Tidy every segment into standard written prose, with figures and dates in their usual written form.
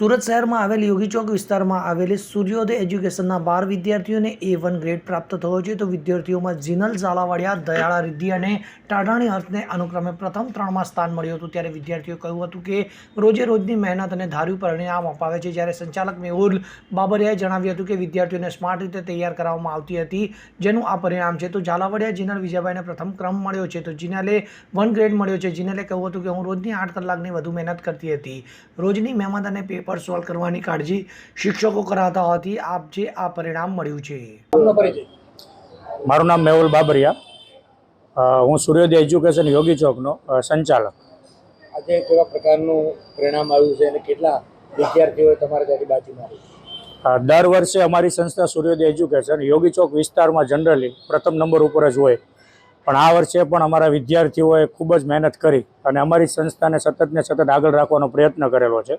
સુરત શહેરમાં આવેલ યોગી ચોક વિસ્તારમાં આવેલી સૂર્યોદય એજ્યુકેશનના 12 વિદ્યાર્થીઓને A1 ગ્રેડ પ્રાપ્ત થયો છે. તો વિદ્યાર્થીઓમાં જીનલ ઝાલાવાડિયા, દયાળા રિદ્ધિ અને ટાઢાણી હર્ષને અનુક્રમે પ્રથમ 3માં સ્થાન મળ્યું હતું. ત્યારે વિદ્યાર્થીઓએ કહ્યું હતું કે રોજે રોજની મહેનત અને ધાર્યું પરિણામ અપાવે છે. જ્યારે સંચાલક મેહુલ બાબરિયાએ જણાવ્યું હતું કે વિદ્યાર્થીઓને સ્માર્ટ રીતે તૈયાર કરવામાં આવતી હતી, જેનું આ પરિણામ છે. તો ઝાલાવાડિયા જીનલ વિજયભાઈને પ્રથમ ક્રમ મળ્યો છે. તો જીનલે 1 ગ્રેડ મળ્યો છે. જીનલે કહ્યું હતું કે હું રોજની 8 કલાકની વધુ મહેનત કરતી હતી. રોજની મહેનત અને પેપર સોલ્વ કરવાની કાળજી શિક્ષકો કરાવતા હોવાથી જે આ પરિણામ મળ્યું છે. મારું નામ મેહુલ બાબરિયા, હું સૂર્યોદય એજ્યુકેશન યોગી ચોકનો સંચાલક. આજે કેવા પ્રકારનું પરિણામ આવ્યું છે અને કેટલા વિદ્યાર્થીઓએ તમારા ત્યાંથી બાજી મારી? દર વર્ષે અમારી સંસ્થા સૂર્યોદય એજ્યુકેશન યોગી ચોક વિસ્તારમાં જનરલી પ્રથમ નંબર ઉપર જ હોય, પણ આ વર્ષે પણ અમારા વિદ્યાર્થીઓએ ખૂબ જ મહેનત કરી અને અમારી સંસ્થાને સતત આગળ રાખવાનો પ્રયત્ન કરેલો છે.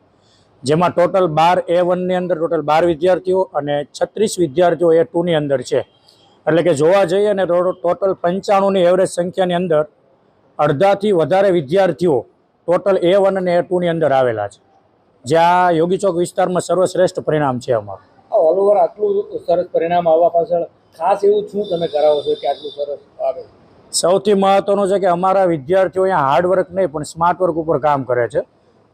જેમાં ટોટલ 12 A1ની અંદર ટોટલ 12 વિદ્યાર્થીઓ અને 36 વિદ્યાર્થીઓ A2ની અંદર છે. એટલે કે જોવા જઈએ ને ટોટલ 95ની એવરેજ સંખ્યાની અંદર અડધાથી વધારે વિદ્યાર્થીઓ ટોટલ A1 અને A2ની અંદર આવેલા છે, જ્યાં યોગી ચોક વિસ્તારમાં સર્વશ્રેષ્ઠ પરિણામ છે અમારું. ઓલ ઓવર આટલું સરસ પરિણામ આવવા પાછળ ખાસ એવું શું તમે કરાવો છો કે આટલું સરસ આવે? સૌથી મહત્વનું છે કે અમારા વિદ્યાર્થીઓ અહીંયા હાર્ડવર્ક નહીં પણ સ્માર્ટ વર્ક ઉપર કામ કરે છે.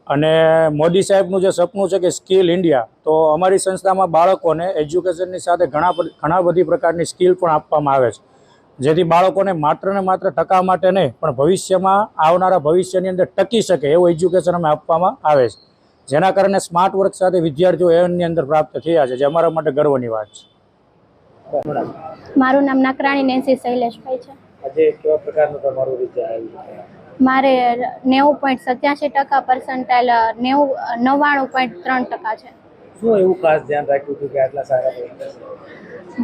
અને મોદી સાહેબનું જે સપનું છે કે સ્કિલ ઇન્ડિયા, તો અમારી સંસ્થામાં બાળકોને એજ્યુકેશનની સાથે ઘણા બધી પ્રકારની સ્કિલ પણ આપવામાં આવે છે, જેથી બાળકોને માત્ર ને માત્ર ટકા માટે નહીં પણ ભવિષ્યમાં આવનારા ભવિષ્યની અંદર ટકી શકે એવું એજ્યુકેશન અમે આપવામાં આવે છે. જેના કારણે સ્માર્ટ વર્ક સાથે વિદ્યાર્થીઓ એની અંદર પ્રાપ્ત થયા છે, જે અમારા માટે ગર્વની વાત છે. મારું નામ નકરાણી નેન્સી શૈલેષભાઈ છે. આજે કેવા પ્રકારનું તમારું રિઝલ્ટ આવ્યું? મારે 90.87% પર્સન્ટાઇલ 99.3% છે. શું એવું ખાસ ધ્યાન રાખ્યું હતું કે આટલા સારા પરિણામ?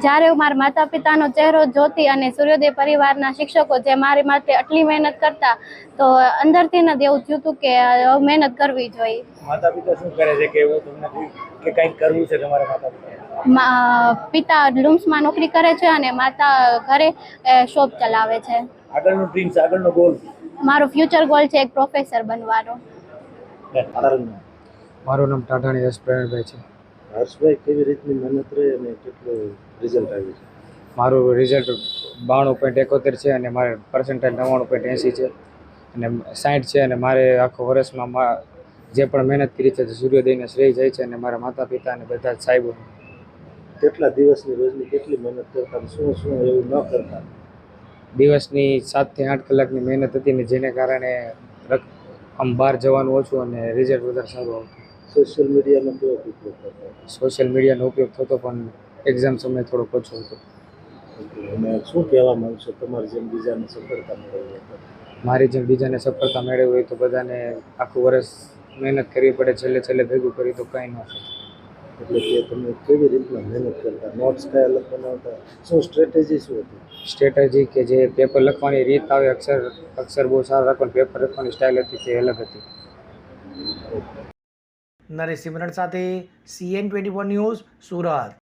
જ્યારે મારા માતા પિતાનો ચહેરો જોતી અને સૂર્યોદય પરિવારના શિક્ષકો જે મારી માટે આટલી મહેનત કરતા, તો અંદરથી જ એવું થયું હતું કે મહેનત કરવી જોઈએ. માતા પિતા શું કરે છે કે એવું તમને કે કંઈક કરવું છે તમારા માતા પિતા? પિતા લૂમ્સમાં નોકરી કરે છે અને માતા ઘરે શોપ ચલાવે છે. આગળનું ડ્રીમ્સ, આગળનો ગોલ? મારો ફ્યુચર ગોલ છે એક પ્રોફેસર બનવાનો. મારું નામ ટાઢાણી હર્ષ પ્રવીણભાઈ છે. હર્ષભાઈ, કેવી રીતની મહેનત રહી અને કેટલું રિઝલ્ટ આવ્યું છે? મારું રિઝલ્ટ 92.71 છે અને મારે પર્સન્ટાઇલ 99.80 છે અને 60 છે. અને મારે આખો વર્ષમાં જે પણ મહેનત કરી છે તે સૂર્યોદયને શ્રેય જાય છે અને મારા માતા પિતા અને બધા જ સાહેબો. કેટલા દિવસની રોજની કેટલી મહેનત કરતા, શું એવું ન કરતા? દિવસની 7 થી 8 કલાકની મહેનત હતી ને જેને કારણે આમ બહાર જવાનું ઓછું અને રિઝલ્ટ વધારે સારું આવતું. સોશિયલ મીડિયાનો કેવો ઉપયોગ કરતા? સોશિયલ મીડિયાનો ઉપયોગ થતો પણ એક્ઝામ સમય થોડોક ઓછો હતો. અને શું કહેવા માંગશો તમારી જેમ બીજાને સફળતા મેળવી? મારી જેમ બીજાને સફળતા મેળવી હોય તો બધાને આખું વર્ષ મહેનત કરવી પડે, છેલ્લે ભેગું કરી તો કંઈ ન થાય. એટલે કે તમે કેવી રીતના મહેનત કરતા, નોટ્સ કયા અલગ બનાવતા, શું સ્ટ્રેટેજી શું હતી? સ્ટ્રેટેજી કે જે પેપર લખવાની રીત આવે, અક્ષર બહુ સારા રાખવાની, પેપર લખવાની સ્ટાઇલ હતી તે અલગ હતી. નરેશ સિમરણ સાથે CN24 ન્યૂઝ, સુરત.